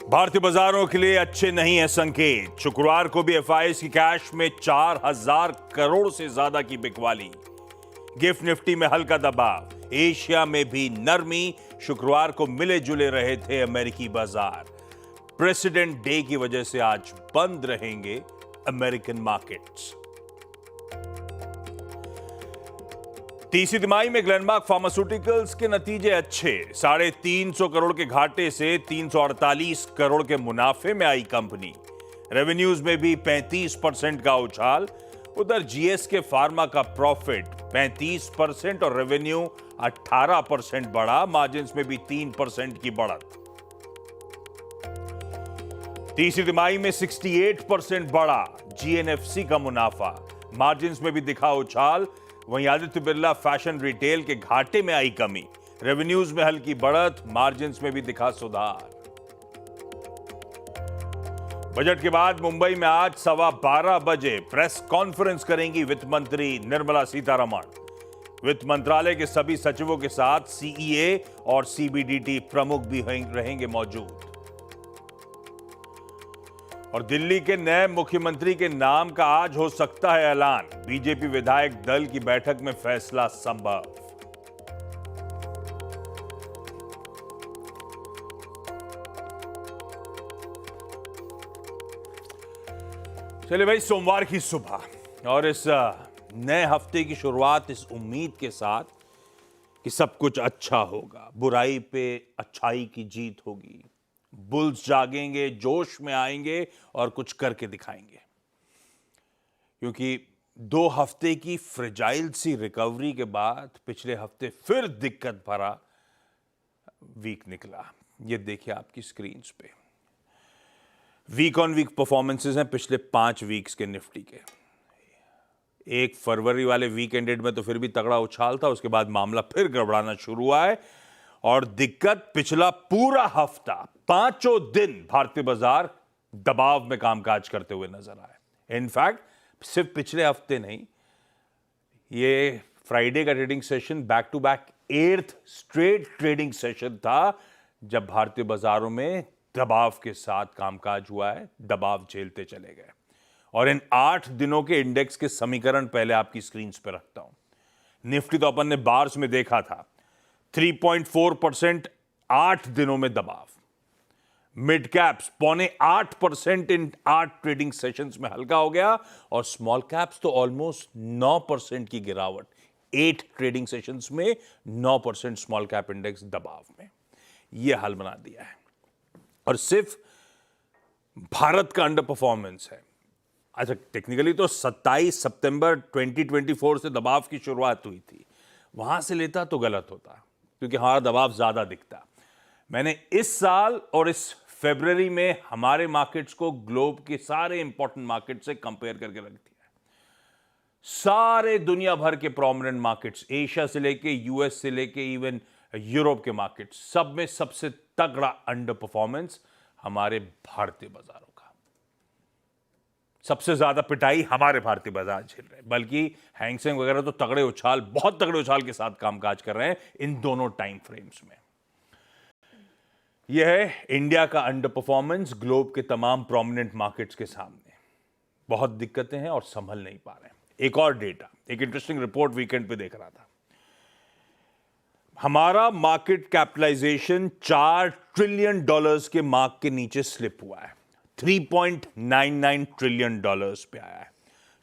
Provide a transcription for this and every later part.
भारतीय बाजारों के लिए अच्छे नहीं है संकेत। शुक्रवार को भी एफआईआई की कैश में 4,000 करोड़ से ज्यादा की बिकवाली। गिफ्ट निफ्टी में हल्का दबाव। एशिया में भी नरमी। शुक्रवार को मिले जुले रहे थे अमेरिकी बाजार। प्रेसिडेंट डे की वजह से आज बंद रहेंगे अमेरिकन मार्केट्स। तीसरी तिमाही में ग्लेनमार्क फार्मास्यूटिकल्स के नतीजे अच्छे। 350 करोड़ के घाटे से 348 करोड़ के मुनाफे में आई कंपनी। रेवेन्यूज में भी 35% का उछाल। उधर जीएसके फार्मा का प्रॉफिट 35% और रेवेन्यू 18% बढ़ा। मार्जिन्स में भी 3% की बढ़त। तीसरी तिमाही में 68% बढ़ा जीएनएफसी का मुनाफा। मार्जिन्स में भी दिखा उछाल। वहीं आदित्य बिरला फैशन रिटेल के घाटे में आई कमी। रेवेन्यूज में हल्की बढ़त। मार्जिन्स में भी दिखा सुधार। बजट के बाद मुंबई में आज 12:15 बजे प्रेस कॉन्फ्रेंस करेंगी वित्त मंत्री निर्मला सीतारमण। वित्त मंत्रालय के सभी सचिवों के साथ सीईए और सीबीडीटी प्रमुख भी रहेंगे मौजूद। और दिल्ली के नए मुख्यमंत्री के नाम का आज हो सकता है ऐलान। बीजेपी विधायक दल की बैठक में फैसला संभव। चलिए भाई, सोमवार की सुबह और इस नए हफ्ते की शुरुआत इस उम्मीद के साथ कि सब कुछ अच्छा होगा, बुराई पे अच्छाई की जीत होगी, बुल्स जागेंगे, जोश में आएंगे और कुछ करके दिखाएंगे। क्योंकि 2 हफ्ते की फ्रेजाइल सी रिकवरी के बाद पिछले हफ्ते फिर दिक्कत भरा वीक निकला। ये देखिए आपकी स्क्रीन्स पे वीक ऑन वीक परफॉर्मेंसेस हैं पिछले 5 वीक्स के निफ्टी के। 1 फरवरी वाले वीक एंडेड में तो फिर भी तगड़ा उछाल था, उसके बाद मामला फिर गड़बड़ाना शुरू हुआ है। और दिक्कत पिछला पूरा हफ्ता 5 दिन भारतीय बाजार दबाव में कामकाज करते हुए नजर आए। इनफैक्ट सिर्फ पिछले हफ्ते नहीं, ये फ्राइडे का trading session back to back 8th straight trading session था जब भारतीय बाजारों में दबाव के साथ कामकाज हुआ है। दबाव झेलते चले गए। और इन 8 दिनों के इंडेक्स के समीकरण पहले आपकी स्क्रीन पे रखता हूं। निफ्टी तो अपन ने बार्स में देखा था, 3.4% 8 दिनों में दबाव। मिड कैप्स 7.25% इन 8 ट्रेडिंग सेशंस में हल्का हो गया। और स्मॉल कैप्स तो ऑलमोस्ट 9% की गिरावट। 8 ट्रेडिंग सेशंस में 9% स्मॉल कैप इंडेक्स दबाव में। यह हाल बना दिया है। और सिर्फ भारत का अंडर परफॉर्मेंस है। अच्छा, टेक्निकली तो 27 सितंबर 2024 से दबाव की शुरुआत हुई थी। वहां से लेता तो गलत होता, क्योंकि हमारा दबाव ज्यादा दिखता। मैंने इस साल और इस फरवरी में हमारे मार्केट्स को ग्लोब के सारे इंपॉर्टेंट मार्केट से कंपेयर करके रख दिया है। सारे दुनिया भर के प्रोमिनेंट मार्केट्स, एशिया से लेके यूएस से लेके इवन यूरोप के मार्केट्स, सब में सबसे तगड़ा अंडर परफॉर्मेंस हमारे भारतीय बाजारों का। सबसे ज्यादा पिटाई हमारे भारतीय बाजार झेल रहे हैं। बल्कि हैंगसेंग वगैरह तो तगड़े उछाल, बहुत तगड़े उछाल के साथ कामकाज कर रहे हैं इन दोनों टाइम फ्रेम्स में। यह है इंडिया का अंडर परफॉर्मेंस ग्लोब के तमाम प्रोमिनेंट मार्केट्स के सामने। बहुत दिक्कतें हैं और संभल नहीं पा रहे हैं। एक और डेटा, एक इंटरेस्टिंग रिपोर्ट वीकेंड पे देख रहा था। हमारा मार्केट कैपिटलाइजेशन $4 ट्रिलियन के मार्क के नीचे स्लिप हुआ है। 3.99 ट्रिलियन पे आया है।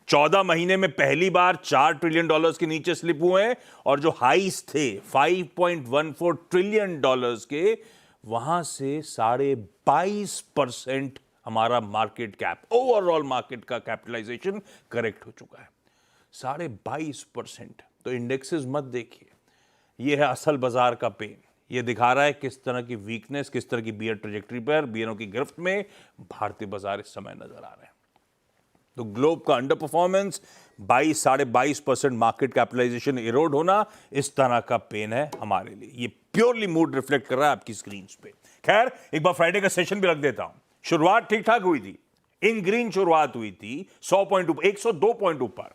14 महीने में पहली बार $4 ट्रिलियन के नीचे स्लिप हुए हैं। और जो हाईस थे 5.14 ट्रिलियन के, वहां से 22.5% हमारा मार्केट कैप, ओवरऑल मार्केट का कैपिटलाइजेशन करेक्ट हो चुका है। 22.5%। तो इंडेक्सेस मत देखिए, यह है असल बाजार का पेन। यह दिखा रहा है किस तरह की वीकनेस, किस तरह की बियर ट्रेजेक्टरी पर, बियरों की गिरफ्त में भारतीय बाजार इस समय नजर आ रहे हैं। तो ग्लोब का underperformance, 22-22.5% market capitalisation erode होना, इस तरह का पेन है हमारे लिए। ये प्योरली मूड रिफ्लेक्ट कर रहा है आपकी स्क्रीन पे। खैर, एक बार फ्राइडे का सेशन भी रख देता हूं। शुरुआत ठीक ठाक हुई थी, इन ग्रीन शुरुआत हुई थी, 100 पॉइंट ऊपर, 102 पॉइंट ऊपर।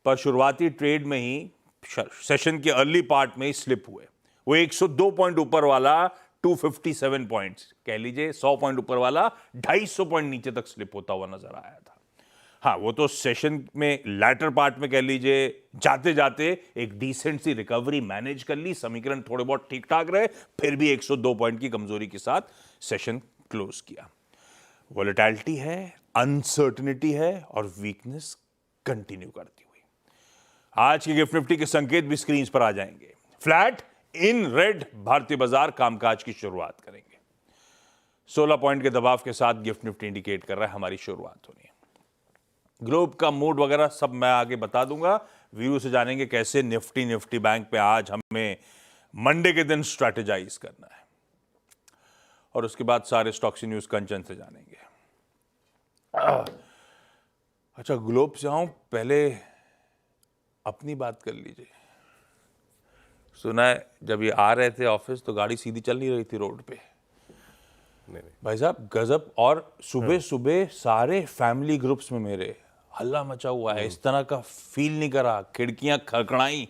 पर शुरुआती ट्रेड में ही, सेशन के अर्ली पार्ट में ही स्लिप हुए। वो 102 पॉइंट ऊपर वाला 257 पॉइंट्स, कह लीजिए 100 पॉइंट ऊपर वाला 250 पॉइंट नीचे तक स्लिप होता हुआ नजर आया था। हाँ, वो तो सेशन में लैटर पार्ट में कह लीजिए जाते जाते एक डिसेंट सी रिकवरी मैनेज कर ली, समीकरण थोड़े बहुत ठीक ठाक रहे, फिर भी 102 पॉइंट की कमजोरी के साथ सेशन क्लोज किया। वोलेटिलिटी है, अनसर्टेनिटी है और वीकनेस कंटिन्यू करती हुई। आज के गिफ्ट निफ्टी के संकेत भी स्क्रीन पर आ जाएंगे। फ्लैट इन रेड भारतीय बाजार कामकाज की शुरुआत करेंगे। 16 पॉइंट के दबाव के साथ गिफ्ट निफ्टी इंडिकेट कर रहा है हमारी शुरुआत होनी है। ग्लोब का मूड वगैरह सब मैं आगे बता दूंगा। व्यू से जानेंगे कैसे निफ्टी बैंक पे आज हमें मंडे के दिन स्ट्रैटेजाइज करना है, और उसके बाद सारे स्टॉक्स न्यूज कंचन से जानेंगे। अच्छा, ग्लोब से आऊं, पहले अपनी बात कर लीजिए। सुना है जब ये आ रहे थे ऑफिस तो गाड़ी सीधी चल नहीं रही थी रोड पे। नहीं। भाई साहब गजब, और सुबह सुबह सारे फैमिली ग्रुप्स में मेरे हल्ला मचा हुआ है। इस तरह का फील नहीं करा, खिड़कियां खड़खड़ाई,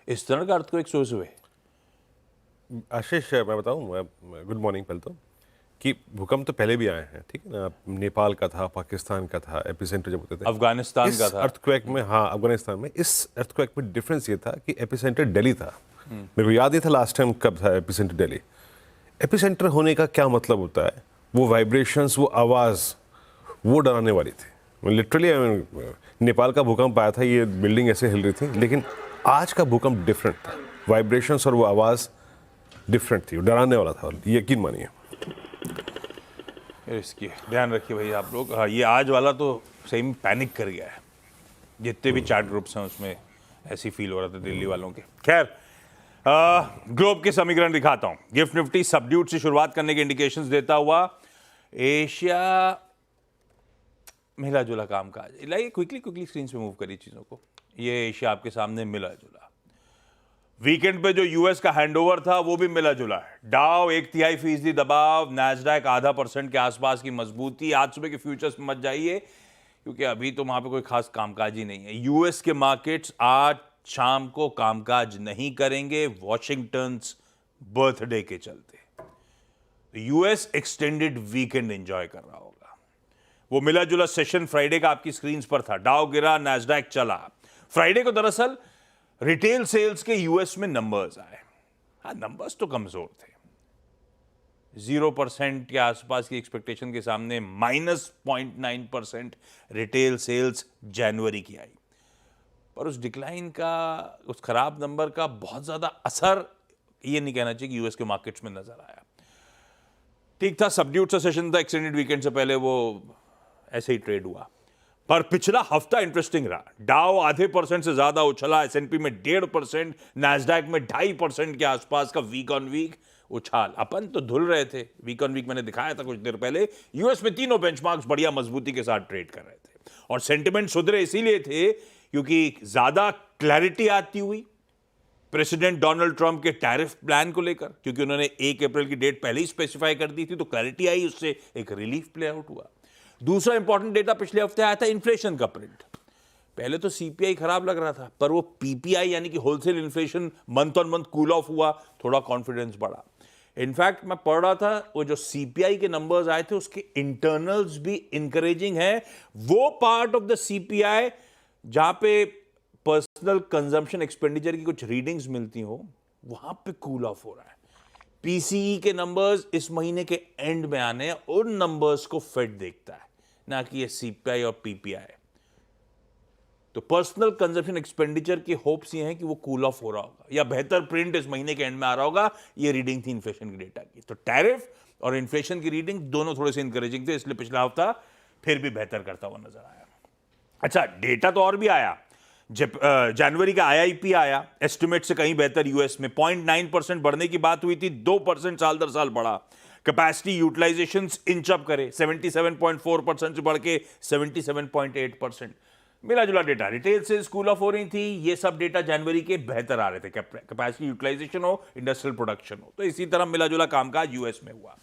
इस तरह का अर्थ को एक सुबह सुबह। आशीष, मैं बताऊं, गुड मॉर्निंग पहले तो, कि भूकंप तो पहले भी आए हैं, ठीक है ना। नेपाल का था, पाकिस्तान का था, एपिसेंटर जब होते थे, अफगानिस्तान का था। अर्थक्वेक में, हाँ अफगानिस्तान में। इस अर्थक्वेक में डिफरेंस ये था कि एपिसेंटर दिल्ली था। मेरे को याद नहीं था लास्ट टाइम कब था एपिसेंटर दिल्ली। एपिसेंटर होने का क्या मतलब होता है? वो वाइब्रेशंस, वो आवाज़, वो डराने वाली थी। लिटरली नेपाल का भूकंप आया था, ये बिल्डिंग ऐसे हिल रही थी, लेकिन आज का भूकंप डिफरेंट था। वाइब्रेशंस और वो आवाज़ डिफरेंट थी, डराने वाला था, यकीन मानिए। इसकी ध्यान रखिए भाई आप लोग। हाँ, ये आज वाला तो सही में पैनिक कर गया है। जितने भी चैट ग्रुप्स हैं उसमें ऐसी फील हो रहा था दिल्ली वालों के। खैर, ग्लोब के समीकरण दिखाता हूं। गिफ्ट निफ्टी सबड्यूट से शुरुआत करने के इंडिकेशंस देता हुआ एशिया मिला जुला कामकाज। लाइए क्विकली स्क्रीन पे मूव करिए चीजों को। ये एशिया आपके सामने मिला जुला। वीकेंड पे जो यूएस का हैंडओवर था वो भी मिला जुला है। डाउ 1/3% दबाव, नैस्डैक 0.5% के आसपास की मजबूती। आज सुबह के फ्यूचर्स में मत जाइए क्योंकि अभी तो वहां पे कोई खास कामकाज ही नहीं है। यूएस के मार्केट्स आज शाम को कामकाज नहीं करेंगे वॉशिंगटन बर्थडे के चलते। यूएस एक्सटेंडेड वीकेंड एंजॉय कर रहा होगा। वो मिला जुला सेशन फ्राइडे का आपकी स्क्रीन पर था। डाउ गिरा, नैस्डैक चला। फ्राइडे को दरअसल रिटेल सेल्स के यूएस में नंबर्स आए। हाँ, नंबर्स तो कमजोर थे। 0% के आसपास की एक्सपेक्टेशन के सामने -0.9% रिटेल सेल्स जनवरी की आई। पर उस डिक्लाइन का, उस खराब नंबर का बहुत ज्यादा असर ये नहीं कहना चाहिए कि यूएस के मार्केट्स में नजर आया। ठीक था, सबड्यूट सा सेशन था। एक्सटेंडेड वीकेंड से पहले वो ऐसे ही ट्रेड हुआ। पर पिछला हफ्ता इंटरेस्टिंग रहा। डाउ 0.5% से ज्यादा उछला, एसएनपी में 1.5%, नैस्डैक में 2.5% के आसपास का वीक ऑन वीक उछाल। अपन तो धुल रहे थे, वीक ऑन वीक मैंने दिखाया था कुछ देर पहले। यूएस में तीनों बेंचमार्क्स बढ़िया मजबूती के साथ ट्रेड कर रहे थे, और सेंटिमेंट सुधरे इसीलिए थे क्योंकि ज्यादा क्लैरिटी आती हुई प्रेसिडेंट डोनाल्ड ट्रंप के टैरिफ प्लान को लेकर, क्योंकि उन्होंने 1 अप्रैल की डेट पहले ही स्पेसिफाई कर दी थी, तो क्लैरिटी आई, उससे एक रिलीफ प्ले आउट हुआ। दूसरा इंपॉर्टेंट डेटा पिछले हफ्ते आया था, इन्फ्लेशन का प्रिंट। पहले तो सीपीआई खराब लग रहा था, पर वो पीपीआई यानी कि wholesale inflation month on month cool off हुआ, थोड़ा कॉन्फिडेंस बढ़ा। इनफैक्ट मैं पढ़ रहा था वो जो सीपीआई के नंबर्स आए थे उसके इंटरनल्स भी इंकरेजिंग है। वो पार्ट ऑफ द सीपीआई जहां पे पर्सनल कंजम्पशन एक्सपेंडिचर की कुछ रीडिंग्स मिलती हो, वहां पे कूल ऑफ हो रहा है। पीसीई के नंबर्स इस महीने के एंड में आने हैं, उन नंबर्स को फेड देखता है, ना कि ये सीपीआई और पीपीआई। तो पर्सनल कंजम्पशन एक्सपेंडिचर की होप्स ये हैं कि वो कूल ऑफ हो रहा होगा या बेहतर प्रिंट इस महीने के एंड में आ रहा होगा। ये रीडिंग थी इन्फ्लेशन की डेटा की। तो टैरिफ और इन्फ्लेशन की रीडिंग दोनों थोड़े से इंकरेजिंग थे, इसलिए पिछला हफ्ता फिर भी बेहतर करता हुआ नजर आया। अच्छा, डेटा तो और भी आया। जनवरी का आईआईपी आया, एस्टिमेट से कहीं बेहतर। यूएस में 0.9% बढ़ने की बात हुई थी, 2% साल दर साल बढ़ा। कैपेसिटी यूटिलाइजेशन इंच अप करे, 77.4% से बढ़ के 77.8%। मिला जुला data, retail sales cool off हो रही थी, ये सब डेटा जनवरी के बेहतर आ रहे थे। कैपेसिटी यूटिलाइजेशन हो, इंडस्ट्रियल प्रोडक्शन हो, तो इसी तरह मिला जुला कामकाज यूएस में हुआ।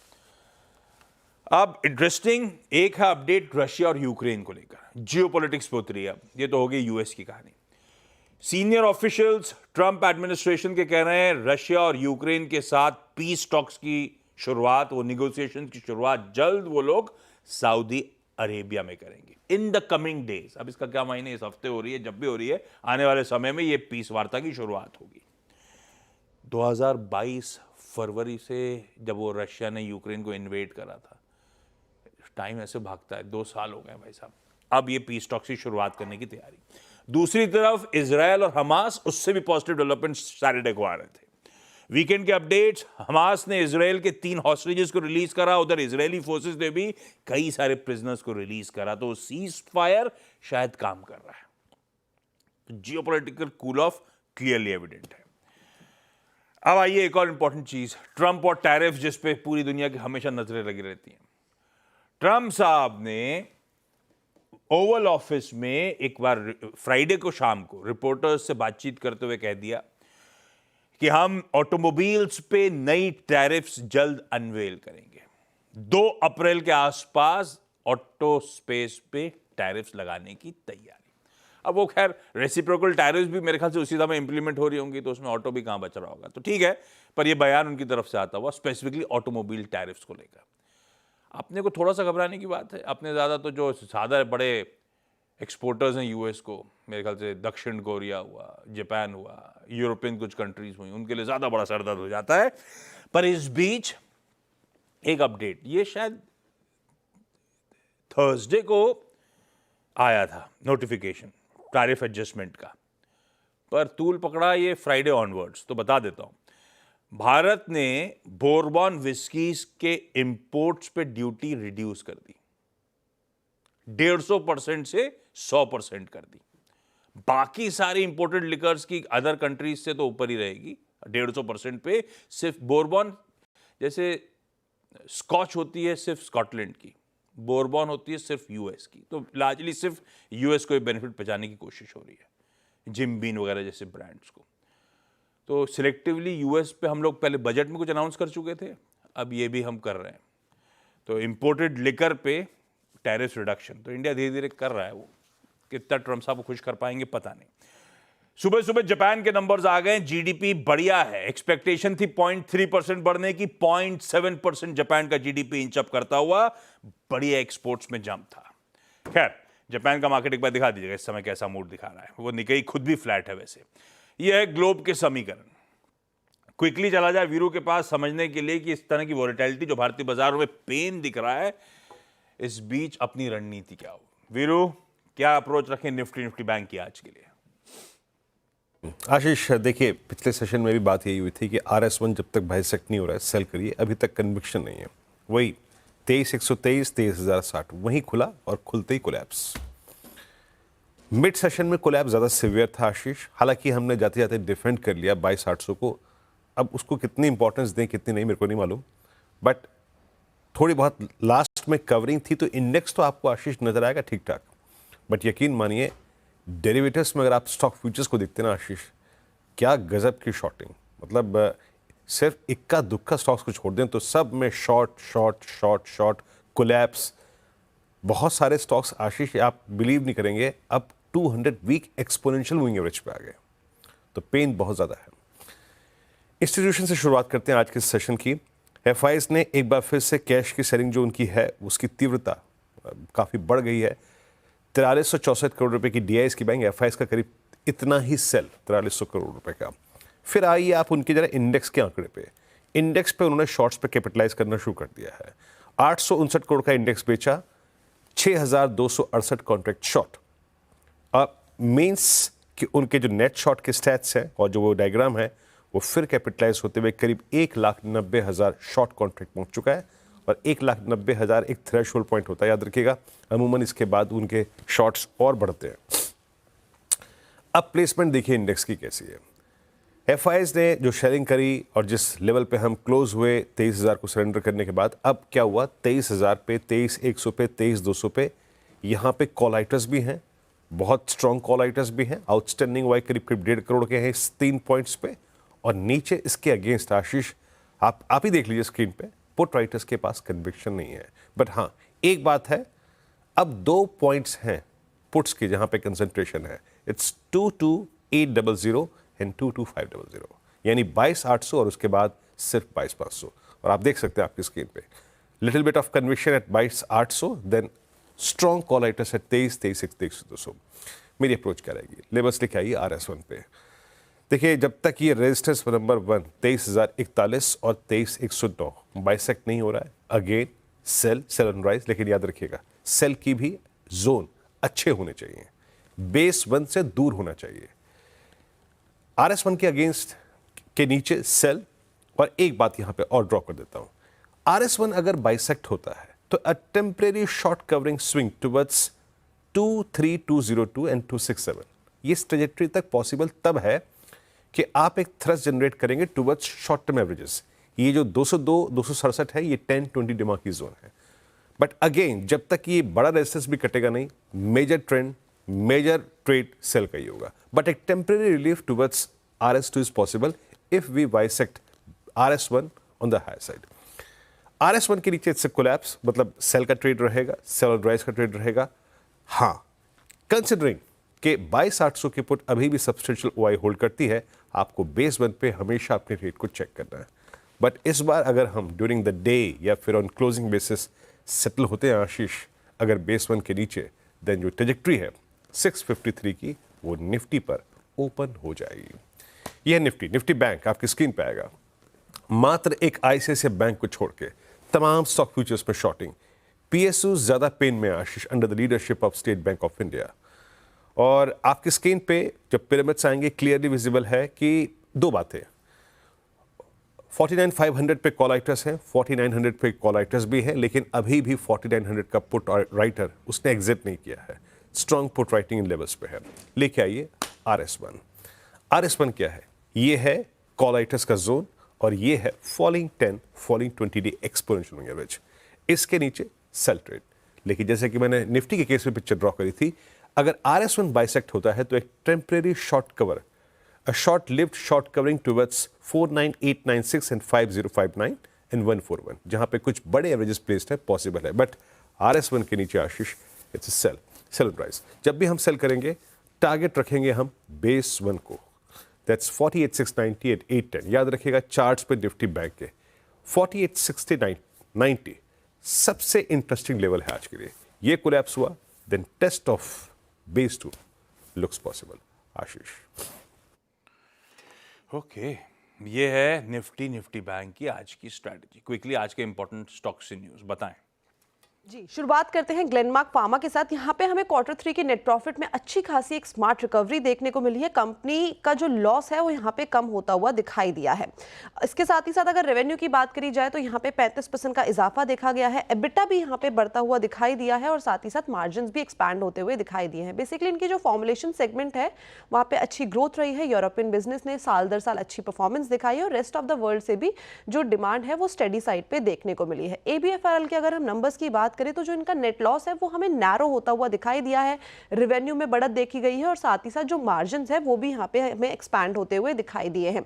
अब इंटरेस्टिंग एक है अपडेट रशिया और यूक्रेन को लेकर। जियोपॉलिटिक्स पे उतरी है, ये तो हो गई यूएस की कहानी। सीनियर ऑफिशियल्स ट्रंप एडमिनिस्ट्रेशन के कह रहे हैं रशिया और यूक्रेन के साथ पीस टॉक्स की शुरुआत, वो निगोशिएशन की शुरुआत जल्द वो लोग सऊदी अरेबिया में करेंगे इन द कमिंग डेज। अब इसका क्या महीने, इस हफ्ते हो रही है, जब भी हो रही है, आने वाले समय में ये पीस वार्ता की शुरुआत होगी। 2022 फरवरी से जब वो रशिया ने यूक्रेन को इन्वेड करा था, टाइम ऐसे भागता है, 2 साल हो गए भाई साहब। अब ये पीस टॉक्स की शुरुआत करने की तैयारी। दूसरी तरफ इजराइल और हमास, उससे भी पॉजिटिव डेवलपमेंट सैटरडे को आ रहे थे। वीकेंड के अपडेट्स, हमास ने इजराइल के 3 हॉस्टेजेस को रिलीज करा, उधर इजरायली फोर्सेस ने भी कई सारे प्रिजनर्स को रिलीज करा, तो सीज फायर शायद काम कर रहा है। Geopolitical cool off clearly evident है। अब आइए एक और इंपॉर्टेंट चीज, ट्रंप और टैरिफ, जिस पे पूरी दुनिया की हमेशा नजरें लगी रहती हैं। ट्रंप साहब ने ओवल ऑफिस में एक बार फ्राइडे को शाम को रिपोर्टर्स से बातचीत करते हुए कह दिया कि हम ऑटोमोबाइल्स पे नई टैरिफ्स जल्द अनवेल करेंगे। 2 अप्रैल के आसपास ऑटो स्पेस पे टैरिफ्स लगाने की तैयारी। अब वो खैर रेसिप्रोकल टैरिफ्स भी मेरे ख्याल से उसी समय इंप्लीमेंट हो रही होंगी, तो उसमें ऑटो भी कहां बच रहा होगा, तो ठीक है, पर ये बयान उनकी तरफ से आता हुआ स्पेसिफिकली ऑटोमोबाइल टैरिफ्स को लेकर। अपने को थोड़ा सा घबराने की बात है। अपने ज़्यादा तो जो सादा बड़े एक्सपोर्टर्स हैं यूएस को, मेरे ख्याल से दक्षिण कोरिया हुआ, जापान हुआ, यूरोपियन कुछ कंट्रीज हुई, उनके लिए ज़्यादा बड़ा सरदर्द हो जाता है। पर इस बीच एक अपडेट, ये शायद थर्सडे को आया था नोटिफिकेशन टैरिफ एडजस्टमेंट का, पर तूल पकड़ा ये फ्राइडे ऑनवर्ड्स। तो बता देता हूं, भारत ने बोरबॉन विस्कीज के इंपोर्ट्स पे ड्यूटी रिड्यूस कर दी, 150% से 100% कर दी। बाकी सारी इंपोर्टेड लिकर्स की अदर कंट्रीज से तो ऊपर ही रहेगी 150% पे। सिर्फ बोरबॉन, जैसे स्कॉच होती है सिर्फ स्कॉटलैंड की, बोरबॉन होती है सिर्फ यूएस की, तो लार्जली सिर्फ यूएस को बेनिफिट पहुंचाने की कोशिश हो रही है, जिम बीन वगैरह जैसे ब्रांड्स को। तो सिलेक्टिवली यूएस पे हम लोग पहले बजट में कुछ अनाउंस कर चुके थे, अब ये भी हम कर रहे हैं। तो इंपोर्टेड लिकर पे टैरिफ रिडक्शन तो इंडिया धीरे धीरे कर रहा है। वो कितना ट्रम्प साहब को खुश कर पाएंगे पता नहीं। सुबह सुबह जापान के नंबर्स आ गए, जीडीपी बढ़िया है, एक्सपेक्टेशन थी 0.3% बढ़ने की, 0.7% जापान का जीडीपी इंच अप करता हुआ बढ़िया एक्सपोर्ट्स में जंप था। खैर, जापान का मार्केट एक बार दिखा दीजिएगा इस समय कैसा मूड दिखा रहा है। वो निकेई खुद भी फ्लैट है वैसे। यह है ग्लोब के समीकरण। क्विकली चला जाए वीरू के पास समझने के लिए कि इस तरह की वॉलेटिलिटी जो भारतीय बाजारों में पेन दिख रहा है, इस बीच अपनी रणनीति क्या हो। वीरू, क्या अप्रोच रखें निफ्टी बैंक की आज के लिए? आशीष, देखिए पिछले सेशन में भी बात यही हुई थी कि RS1 जब तक बाइसेक्ट नहीं हो रहा है सेल करिए, अभी तक कन्विक्शन नहीं है। वही 23,123, 23,060 वहीं खुला और खुलते ही कोलैप्स। मिड सेशन में कोलैप्स ज़्यादा सिवियर था आशीष, हालांकि हमने जाते जाते डिफेंड कर लिया 22,800 को। अब उसको कितनी इंपॉर्टेंस दें कितनी नहीं मेरे को नहीं मालूम, बट थोड़ी बहुत लास्ट में कवरिंग थी, तो इंडेक्स तो आपको आशीष नजर आएगा ठीक ठाक। बट यकीन मानिए डेरिवेटिव्स में अगर आप स्टॉक फ्यूचर्स को देखते ना आशीष, क्या गजब की शॉर्टिंग, मतलब सिर्फ इक्का दुक्का स्टॉक्स को छोड़ दें तो सब में short short short short collapse. बहुत सारे स्टॉक्स आशीष आप बिलीव नहीं करेंगे अब 200 वीक एक्सपोनेंशियल मूविंग एवरेज पे आ गए, तो पेन बहुत ज़्यादा है। इंस्टीट्यूशन से शुरुआत करते हैं आज के सेशन की। एफआईएस ने एक बार फिर से कैश की सेलिंग जो उनकी है उसकी तीव्रता काफ़ी बढ़ गई है। 4364 करोड़ रुपए की डीआईएस की बैंक, एफआईएस का करीब इतना ही सेल 4300 करोड़ रुपए का। फिर आइए आप उनके जरा इंडेक्स के आंकड़े पे। इंडेक्स पे उन्होंने शॉर्ट्स पे कैपिटलाइज करना शुरू कर दिया है। 859 करोड़ का इंडेक्स बेचा, 6268 कॉन्ट्रैक्ट शॉर्ट। अब मीन्स कि उनके जो नेट शॉर्ट के स्टैट्स हैं और जो वो डायग्राम है वो फिर कैपिटलाइज होते हुए करीब 1,90,000 शॉर्ट कॉन्ट्रैक्ट पहुंच चुका है, और 1,90,000 एक थ्रेशोल्ड पॉइंट होता है, याद रखिएगा। अमूमन इसके बाद उनके शॉर्ट्स और बढ़ते हैं। अब प्लेसमेंट देखिए इंडेक्स की कैसी है। एफआईएस ने जो शेयरिंग करी और जिस लेवल पे हम क्लोज हुए 23,000 को सरेंडर करने के बाद, अब क्या हुआ 23,000 पे, 23,100 पे, 23,200 पे, यहाँ पे कॉल आइटर्स भी हैं, बहुत स्ट्रॉन्ग कॉल आइटर्स भी हैं। आउटस्टैंडिंग वाई करीब 1.5 करोड़ के हैं इस 3 पॉइंट्स पे, और नीचे इसके अगेंस्ट आशीष आप ही देख लीजिए स्क्रीन पे, पुट राइटर्स के पास कन्विक्शन नहीं है। बट हाँ, एक बात है, अब 2 पॉइंट्स हैं पुट्स की जहां पे कंसंट्रेशन है। इट्स 22,800 एंड 22,500, यानी 22,800 और उसके बाद सिर्फ 22,500। और आप देख सकते हैं आपकी स्क्रीन पे little bit of conviction at 22,800, then strong call writers at 23,200। मेरी अप्रोच क्या रहेगी? लेबर्स लेके आइए RS1 पे। देखिए, जब तक ये रेजिस्टेंस नंबर 1 23,041 और 23,109 बाइसेक्ट नहीं हो रहा है, अगेन सेल ऑन राइज। लेकिन याद रखिएगा, सेल की भी जोन अच्छे होने चाहिए, बेस 1 से दूर होना चाहिए। RS1 के अगेंस्ट के नीचे सेल। और एक बात यहां पे और ड्रॉ कर देता हूं, RS1 अगर बाइसेक्ट होता है तो a temporary short covering swing towards 23202 and 267, ये ट्रेजेक्टरी तक पॉसिबल तब है कि आप एक थ्रस्ट जनरेट करेंगे टुवर्ड्स शॉर्ट टर्म एवरेजेस। ये जो 202 267 है, ये 10-20 डिमा की जोन है। बट अगेन, जब तक ये बड़ा रेजिस्टेंस भी कटेगा नहीं, major trend, major trade sell का ही होगा। बट एक temporary relief towards RS2 is possible if we bisect RS1 on the higher side. RS1 के नीचे इट्स कोलैप्स, मतलब सेल का ट्रेड रहेगा, सेल और राइज का ट्रेड रहेगा। हाँ, कंसिडरिंग कि 22,800 की पुट अभी भी सब्सटेंशियल OI होल्ड करती है, आपको बेस 1 पे हमेशा अपने रेट को चेक करना है। बट इस बार अगर हम ड्यूरिंग द डे या फिर ऑन क्लोजिंग बेसिस सेटल होते हैं आशीष, अगर बेस 1 के नीचे, देन जो ट्रेजेक्टरी है 653 की, वो निफ्टी पर ओपन हो जाएगी। यह निफ्टी बैंक आपकी स्क्रीन पे आएगा। मात्र एक ICICI बैंक को छोड़ के तमाम स्टॉक फ्यूचर्स में शॉर्टिंग। PSU ज्यादा पेन में आशीष under the leadership of State Bank of India. और आपकी स्क्रीन पे जब पिरामिड्स आएंगे, क्लियरली विजिबल है कि दो बातें, 49,500 पे कॉल राइटर्स हैं, 4900 पे कॉल राइटर्स भी हैं, लेकिन अभी भी 4900 का पुट राइटर उसने एग्जिट नहीं किया है, strong put writing in levels पे है। लेके आइए RS1 क्या है? ये है कॉल राइटर्स का जोन और ये है falling 10 falling 20 day exponential moving average. इसके नीचे सेल ट्रेड। लेकिन जैसे कि मैंने निफ्टी के केस में पिक्चर ड्रॉ करी थी, अगर RS1 बाइसेक्ट होता है तो एक temporary short cover, a short-lived short covering towards 49896 and 5059 and 141, जहां पे कुछ बड़े एवरेजेस प्लेस्ड है, पॉसिबल है। बट RS1 के नीचे आशीष इट्स सेल प्राइस। जब भी हम सेल करेंगे, टारगेट रखेंगे हम बेस 1 को, दैट्स 48,690 एट 810। याद रखिएगा, चार्ट्स पे निफ्टी बैंक के 48,690 सबसे इंटरेस्टिंग लेवल है आज के लिए। ये कोलैप्स हुआ, then test of base 2 looks possible. Ashish, okay, ये है निफ्टी बैंक की आज की स्ट्रैटेजी। क्विकली आज के इंपॉर्टेंट स्टॉक्स से न्यूज़ बताएं। जी, शुरुआत करते हैं ग्लेनमार्क फार्मा के साथ। यहाँ पे हमें क्वार्टर 3 के नेट प्रॉफिट में अच्छी खासी एक स्मार्ट रिकवरी देखने को मिली है। कंपनी का जो लॉस है वो यहाँ पे कम होता हुआ दिखाई दिया है। इसके साथ ही साथ अगर रेवेन्यू की बात करी जाए तो यहाँ पे 35% का इजाफा देखा गया है। एबिटा भी यहाँ पे बढ़ता हुआ दिखाई दिया है और साथ ही साथ मार्जिन भी एक्सपैंड होते हुए दिखाई दिए हैं। बेसिकली इनकी जो फॉर्मुलेशन सेगमेंट है वहाँ पे अच्छी ग्रोथ रही है। यूरोपियन बिजनेस ने साल दर साल अच्छी परफॉर्मेंस दिखाई है और रेस्ट ऑफ द वर्ल्ड से भी जो डिमांड है वो स्टेडी साइड पे देखने को मिली है। ABFRL के अगर हम नंबर्स की बात करें तो जो इनका नेट लॉस है वो हमें नैरो होता हुआ दिखाई दिया है। रेवेन्यू में बढ़त देखी गई है और साथ ही साथ जो मार्जिन है वो भी यहाँ पे हमें एक्सपैंड होते हुए दिखाई दिए हैं।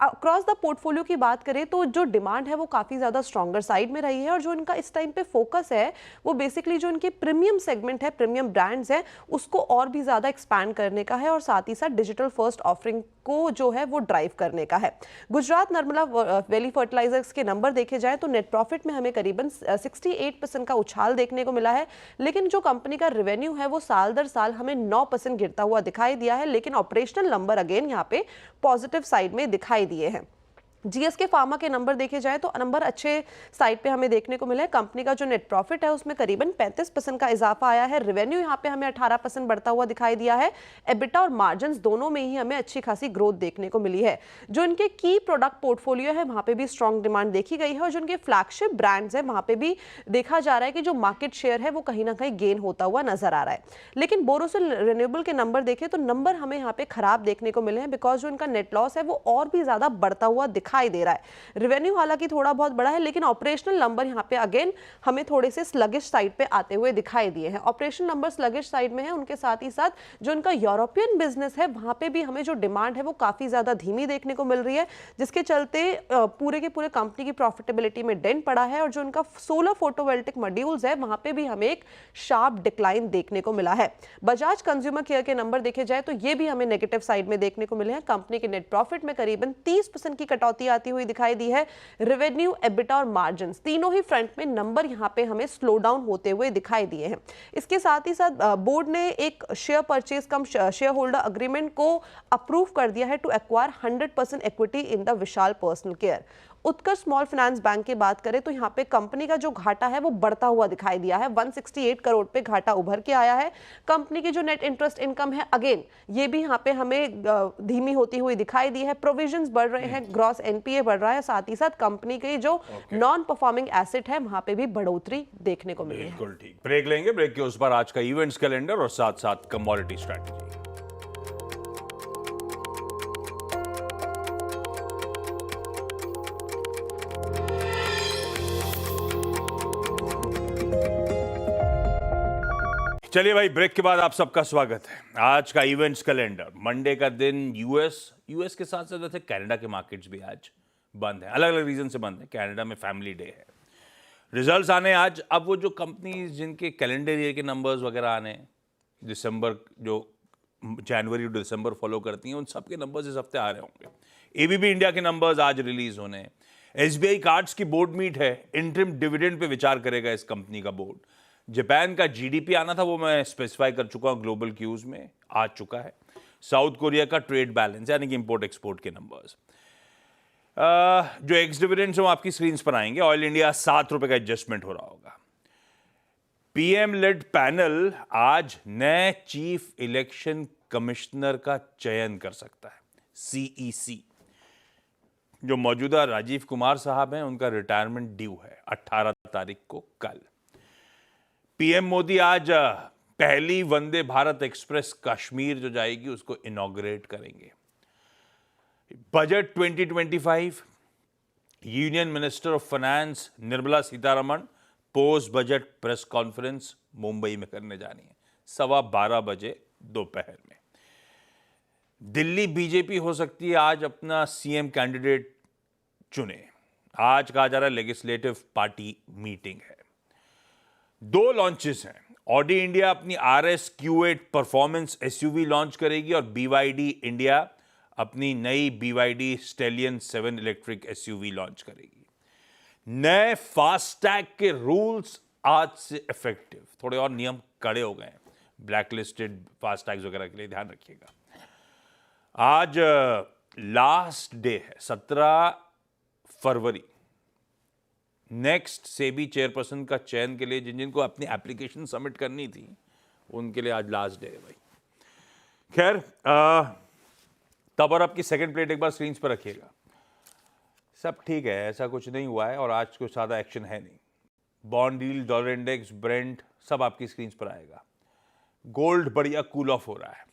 अक्रॉस द पोर्टफोलियो की बात करें तो जो डिमांड है वो काफी ज्यादा स्ट्रॉन्गर साइड में रही है और जो इनका इस टाइम पे फोकस है वो बेसिकली जो इनके प्रीमियम सेगमेंट है, प्रीमियम ब्रांड्स है, उसको और भी ज्यादा एक्सपैंड करने का है और साथ ही साथ डिजिटल फर्स्ट ऑफरिंग को जो है वो ड्राइव करने का है। गुजरात नर्मला वैली फर्टिलाइजर्स के नंबर देखे जाए तो नेट प्रॉफिट में हमें करीबन 68% का उछाल देखने को मिला है, लेकिन जो कंपनी का रेवेन्यू है वो साल दर साल हमें 9% गिरता हुआ दिखाई दिया है। लेकिन ऑपरेशनल नंबर अगेन यहाँ पे पॉजिटिव साइड में दिखाई दिए हैं। GSK फार्मा के नंबर देखे जाए तो नंबर अच्छे साइड पे हमें देखने को मिला है। कंपनी का जो नेट प्रॉफिट है उसमें करीबन 35% का इजाफा आया है। रेवेन्यू यहाँ पे हमें 18% बढ़ता हुआ दिखाई दिया है। एबिटा और मार्जिन्स दोनों में ही हमें अच्छी खासी ग्रोथ देखने को मिली है। जो इनके की प्रोडक्ट पोर्टफोलियो है वहाँ पे भी स्ट्रॉन्ग डिमांड देखी गई है और जो इनके फ्लैगशिप ब्रांड्स है वहाँ पे भी देखा जा रहा है कि जो मार्केट शेयर है वो कहीं ना कहीं गेन होता हुआ नजर आ रहा है। लेकिन बोरोसिल रिन्यूएबल के नंबर देखें तो नंबर हमें यहाँ पे खराब देखने को मिले हैं, बिकॉज जो इनका नेट लॉस है वो और भी ज्यादा बढ़ता हुआ दिखाई दे रहा है। रेवेन्यू हालांकि थोड़ा बहुत बड़ा है, लेकिन ऑपरेशनल नंबर यहाँ पे अगेन हमें थोड़े से स्लगिश साइड पे आते हुए दिखाई दिए हैं। ऑपरेशनल नंबर स्लगिश साइड में है, उनके साथ ही साथ जो इनका यूरोपियन बिजनेस है वहां पे भी हमें जो डिमांड है वो काफी ज्यादा धीमी देखने को मिल रही है, जिसके चलते पूरे के पूरे कंपनी की प्रॉफिटेबिलिटी में डेंट पड़ा है। और जो इनका सोलर फोटोवोल्टिक मॉड्यूल्स है वहां पे भी हमें एक शार्प डिक्लाइन देखने को मिला है। बजाज कंज्यूमर केयर के नंबर देखे जाए तो ये भी हमें नेगेटिव साइड में देखने को मिले हैं। कंपनी के नेट प्रॉफिट में करीबन 30% की कटौती कटौती आती हुई दिखाई दी है। रेवेन्यू, एबिटा और मार्जिन तीनों ही फ्रंट में नंबर यहां पे हमें स्लो डाउन होते हुए दिखाई दिए हैं। इसके साथ ही साथ बोर्ड ने एक share purchase cum shareholder agreement को अप्रूव कर दिया है to acquire 100% equity in the Vishal personal care. Utkarsh small finance bank की बात करें तो यहाँ पे कंपनी का जो घाटा है वो बढ़ता हुआ दिखाई दिया है। 168 करोड़ पे घाटा उभर के आया है। कंपनी की जो नेट इंटरेस्ट इनकम है, अगेन ये भी यहाँ पे हमें धीमी होती हुई दिखाई दी है। प्रोविजंस बढ़ रहे हैं, ग्रॉस एनपीए बढ़ रहा है, साथ ही साथ कंपनी की जो नॉन परफॉर्मिंग एसेट है वहां पे भी बढ़ोतरी देखने को मिली है। बिल्कुल ठीक। ब्रेक लेंगे, ब्रेक के उस पर आज का इवेंट्स कैलेंडर और साथ साथ कमोडिटी स्ट्रैटेजी। चलिए भाई, ब्रेक के बाद आप सबका स्वागत है। आज का इवेंट्स कैलेंडर, मंडे का दिन यूएस के साथ साथ वैसे कनाडा के मार्केट्स भी आज बंद हैं, अलग अलग रीजन से बंद है। कनाडा में फैमिली डे है, रिजल्ट्स आने आज। अब वो जो कंपनीज जिनके कैलेंडर ईयर के नंबर्स वगैरह आने, दिसंबर जो जनवरी टू दिसंबर फॉलो करती हैं, उन सब के नंबर्स इस हफ्ते आ रहे होंगे। एबीबी इंडिया के नंबर्स आज रिलीज होने हैं। एसबीआई कार्ड्स की बोर्ड मीट है, इंटरिम डिविडेंड पे विचार करेगा इस कंपनी का बोर्ड। जापान का जीडीपी आना था, वो मैं स्पेसिफाई कर चुका हूं ग्लोबल क्यूज में, आ चुका है। साउथ कोरिया का ट्रेड बैलेंस यानी कि इंपोर्ट एक्सपोर्ट के नंबर्स, जो एक्स डिविडेंड्स हैं वो आपकी स्क्रीन पर आएंगे। ऑयल इंडिया 7 रुपए का एडजस्टमेंट हो रहा होगा। पीएम लेड पैनल आज नए चीफ इलेक्शन कमिश्नर का चयन कर सकता है। सीईसी जो मौजूदा राजीव कुमार साहब हैं, उनका रिटायरमेंट ड्यू है 18 तारीख को कल। पीएम मोदी आज पहली वंदे भारत एक्सप्रेस कश्मीर जो जाएगी उसको इनॉग्रेट करेंगे। Budget 2025, union minister of finance Nirmala Sitharaman post budget press conference Mumbai में करने जानी है 12:15 बजे दोपहर में। दिल्ली बीजेपी हो सकती है आज अपना सीएम कैंडिडेट चुने। आज कहा जा रहा है लेजिस्लेटिव पार्टी मीटिंग है। 2 लॉन्चेस हैं। ऑडी इंडिया अपनी RS Q8 performance SUV launch करेगी और BYD इंडिया अपनी नई BYD stallion 7 electric SUV launch करेगी। नए फास्टैग के रूल्स आज से इफेक्टिव, थोड़े और नियम कड़े हो गए हैं ब्लैकलिस्टेड फास्टैग्स वगैरह के लिए, ध्यान रखिएगा। आज लास्ट डे है 17 फरवरी। नेक्स्ट सेबी चेयरपर्सन का चयन के लिए जिनको अपनी एप्लीकेशन सबमिट करनी थी उनके लिए आज लास्ट डे है भाई। खैर, तब और आपकी सेकंड प्लेट एक बार स्क्रीन पर रखिएगा। सब ठीक है, ऐसा कुछ नहीं हुआ है और आज कुछ ज़्यादा एक्शन है नहीं। Bond yield, dollar index, Brent सब आपकी स्क्रीन पर आएगा। गोल्ड बढ़िया कूल ऑफ हो रहा है।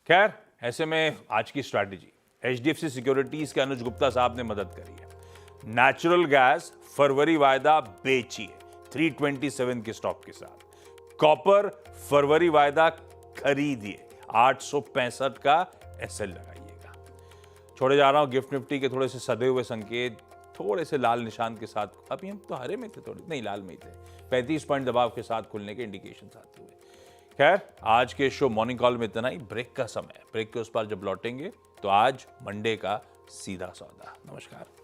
खैर, ऐसे में आज की स्ट्रैटेजी, HDFC सिक्योरिटीज के अनुज गुप्ता साहब ने मदद करी है। नेचुरल गैस फरवरी वायदा बेचिए 327 के स्टॉप के साथ। कॉपर फरवरी वायदा खरीदिए 865 का SL लगाइएगा। छोड़े जा रहा हूं गिफ्ट निफ्टी के थोड़े से सधे हुए संकेत, थोड़े से लाल निशान के साथ। अभी हम तो हरे में थे, थोड़े नहीं लाल में ही थे। 35 पॉइंट दबाव के साथ खुलने के इंडिकेशन आते हुए। खैर, आज के शो मॉर्निंग कॉल में इतना ही। ब्रेक का समय, ब्रेक के उस पार जब लौटेंगे तो आज मंडे का सीधा सौदा। नमस्कार।